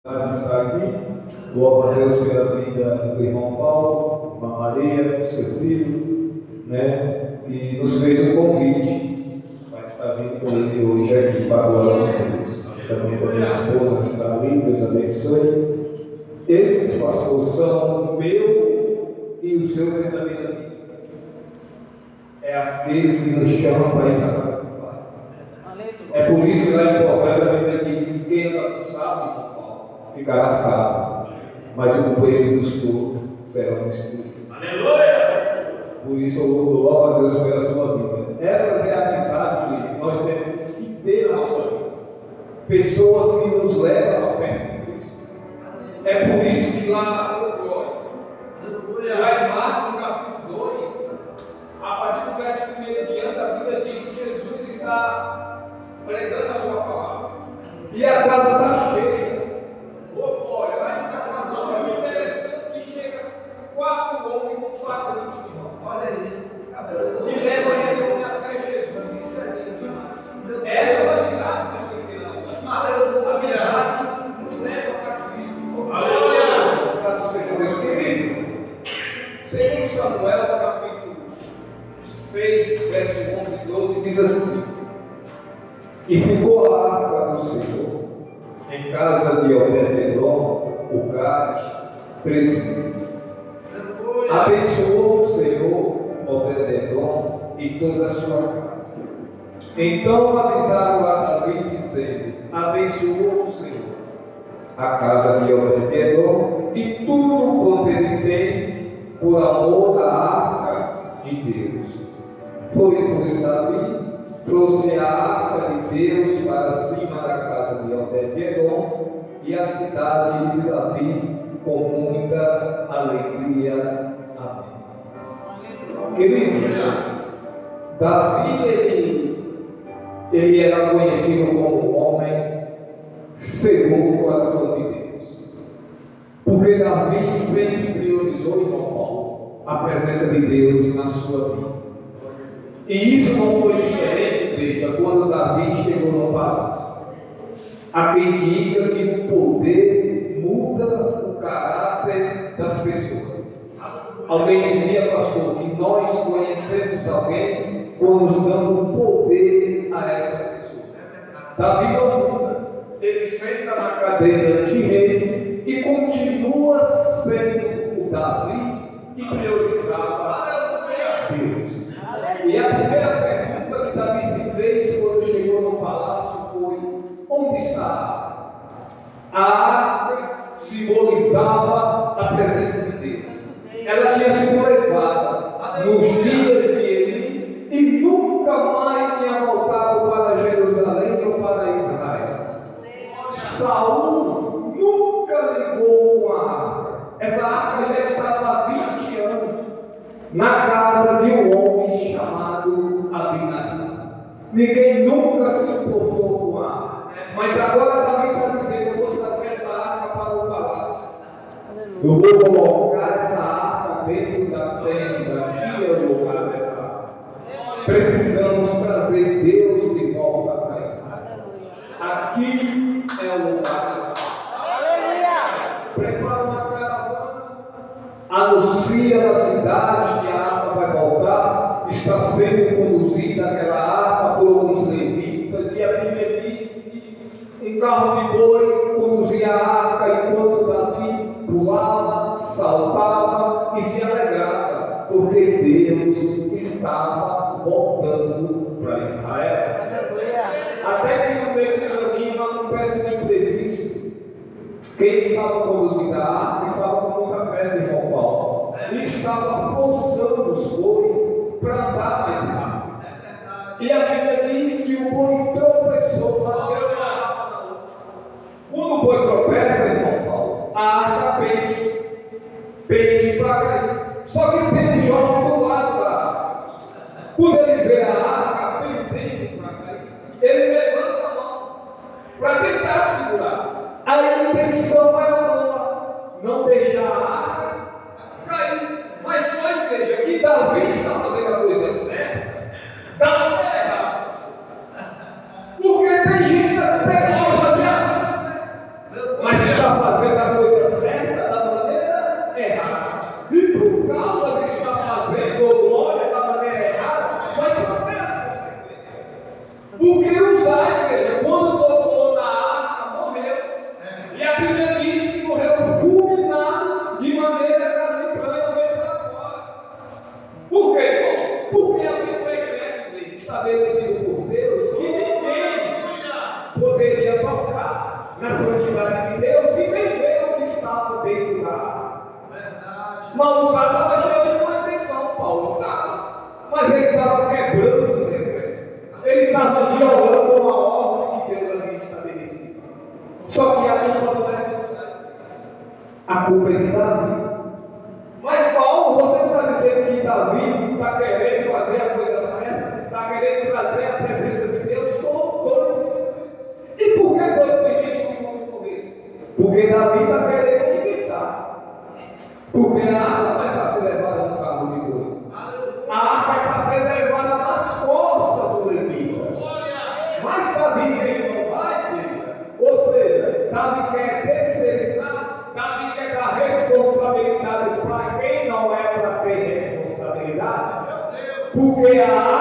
Está aqui. Glória a Deus pela vida do irmão Paulo, irmã Maria, seu filho, que nos fez um convite para estar vindo com ele hoje aqui para a glória de Deus. Também a minha esposa que está ali, Deus abençoe. Esses pastores são o meu e o seu verdadeiro amigo. É aqueles que nos chamam para ir para a casa do Pai. É por isso que lá em Provérbios a Bíblia diz que quem anda com sábio ficará sábio, mas o companheiro dos tolos será um escuro. Aleluia! Por isso eu louvo a Deus pela sua vida. Essas é a amizade que nós temos que ter na nossa vida. Pessoas que nos levam a perto de Cristo. É por isso que lá em Marcos, no capítulo 2, a partir do verso 1 diante, a Bíblia diz que Jesus está pregando a sua palavra. E a casa está cheia. Olha, lá em Cafarnaum é interessante que chega 4 homens com 4 anos de irmão. Olha aí. E leva ele até Jesus. Isso é lindo demais. Essas amizades que tem na nossa vida. Amizade que nos leva para Cristo. Aleluia! Para o Senhor Deus querido. Segundo Samuel, capítulo 6, verso 11 e 12, diz assim: E ficou a arca do Senhor em casa de Obed-Edom, o Gade, 13 meses. Abençoou o Senhor Obed-Edom e toda a sua casa. Então avisaram a Davi, dizendo: Abençoou o Senhor a casa de Obed-Edom e tudo quanto ele tem, por amor da arca de Deus. Foi, pois, Davi trouxe a arca de Deus para cima da casa de Obed-Edom e a cidade de Davi com muita alegria. Amém. Queridos, Davi ele era conhecido como um homem segundo o coração de Deus, porque Davi sempre priorizou, irmão Paulo, a presença de Deus na sua vida. E isso não foi diferente, igreja, quando Davi chegou no palácio. Há quem diga que o poder muda o caráter das pessoas. Alguém dizia, pastor, que nós conhecemos alguém quando nos damos poder a essa pessoa. Davi não muda. Ele senta na cadeira de rei e continua sendo o Davi que priorizava Deus. E a primeira pergunta que Davi se fez quando chegou no palácio foi: onde está a arca? A arca simbolizava a presença de Deus. Ela tinha sido levada nos dias de Eli e nunca mais tinha voltado para Jerusalém ou para Israel. Saul nunca ligou com a arca. Essa arca já estava há 20 anos na casa de um homem chamado Abinadab. Ninguém nunca se importou com a arca. Mas agora Davi está dizendo: eu vou trazer essa arca para o palácio. Eu vou colocar essa arca dentro da tenda. Aqui é o lugar dessa arca. Precisamos trazer Deus de volta para Israel. Aqui é o lugar dessa arca. Prepara uma caravana, anuncia na cidade que a arca vai voltar. Está sendo conduzida aquela arca por alguns levitas, e a Bíblia diz que um carro de boi conduzia a arca enquanto Davi pulava, saltava e se alegrava, porque Deus estava voltando para Israel. Até que no meio do caminho acontece um imprevisto. Quem estava conduzindo a arca estava com muita pressa, irmão Paulo. Ele estava forçando os bois para andar mais rápido. E a Bíblia diz que o boi tropeçou, bateu na arca. Quando o boi tropeça, irmão Paulo, a arca pende para cair. Só que tem um jovem do lado da arca. Quando ele vê a arca pendendo para cair, ele levanta a mão para tentar segurar. A intenção era não deixar a arca cair. Mas só a igreja que Davi está fazendo a coisa certa, da maneira errada. Porque tem gente que pega para fazer a coisa certa, mas está fazendo a coisa certa da maneira errada. E por causa de estar fazendo glória da maneira errada, vai sofrer as consequências. Porque Uzá, igreja, quando tocou na arca, morreu. E a Bíblia diz que morreu fulminado, de maneira que as entranhas veio para fora. Por quê, irmão? Porque havia um decreto, igreja, estabelecido por Deus, que ninguém poderia tocar na santidade de Deus e nem ver o que estava dentro da arca. Mas Uzá estava cheio de uma intenção, Paulo estava. Mas ele estava quebrando o decreto. Ele estava violando uma ordem que Deus havia estabelecido. Só que a culpa não é de Uzá. A culpa é de Davi. Mas Paulo, você está dizendo que Davi está querendo fazer a coisa certa? Está querendo trazer a presença de Deus? Estou dizendo isso. E por que Deus permite que o homem morresse? Porque Davi está querendo evitar. Porque a arca não é para ser levada no carro de boi. A arca é para ser levada nas costas do levita. Mas Davi ele não vai, igreja. Ou seja, Davi quer terceirizar, Davi quer dar responsabilidade para quem não é para ter responsabilidade. Porque a